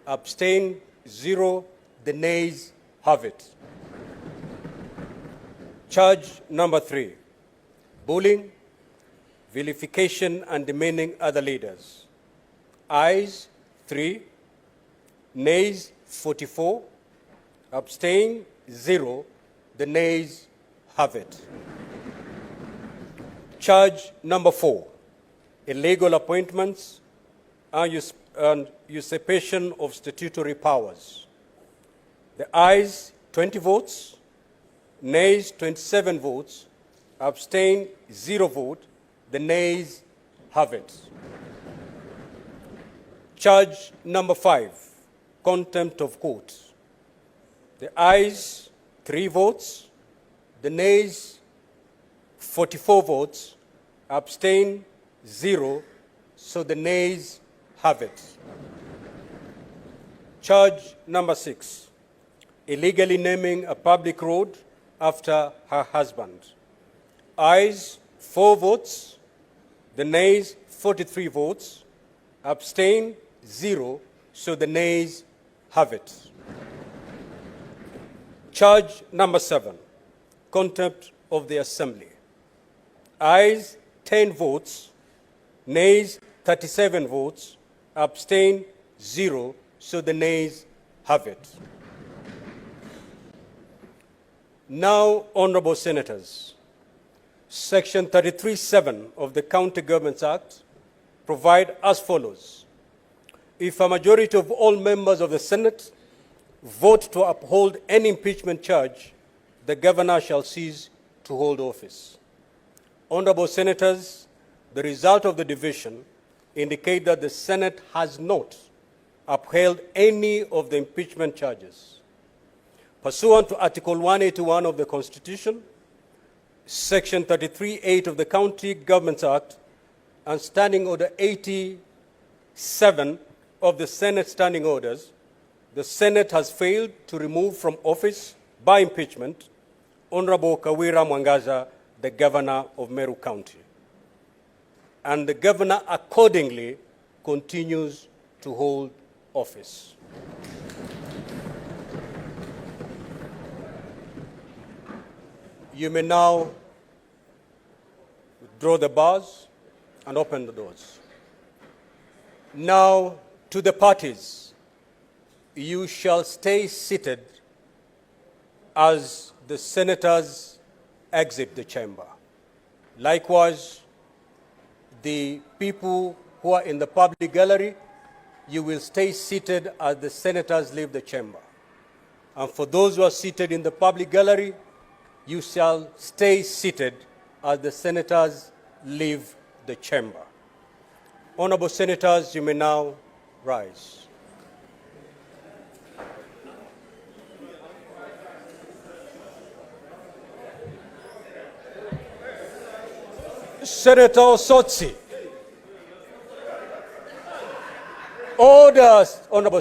Abstain, 0. The nays have it. Charge number 3, bullying, vilification, and demeaning other leaders. Ayes 3, nays 44, abstain 0. The nays have it. Charge number 4, illegal appointments and usurpation of statutory powers. The ayes 20 votes, nays 27 votes, abstain 0 vote. The nays have it. Charge number 5, contempt of court. The ayes 3 votes, the nays 44 votes, abstain 0, so the nays have it. Charge number 6, illegally naming a public road after her husband. Ayes 4 votes, the nays 43 votes, abstain 0, so the nays have it. Charge number 7, contempt of the assembly. Ayes 10 votes, nays 37 votes, abstain 0, so the nays have it. Now, honorable senators, Section 33(7) of the County Governments Act provide as follows. If a majority of all members of the Senate vote to uphold any impeachment charge, the governor shall cease to hold office. Honorable senators, the result of the division indicate that the Senate has not upheld any of the impeachment charges. Pursuant to Article 181 of the Constitution, Section 33(8) of the County Governments Act, and Standing Order 87 of the Senate Standing Orders, the Senate has failed to remove from office by impeachment Honorable Kawira Mwangaza, the Governor of Meru County. And the Governor accordingly continues to hold office. You may now withdraw the bars and open the doors. Now, to the parties, you shall stay seated as the senators exit the chamber. Likewise, the people who are in the public gallery, you will stay seated as the senators leave the chamber. And for those who are seated in the public gallery, you shall stay seated as the senators leave the chamber. Honorable senators, you may now rise. Senator Sotsi. Orders, Honorable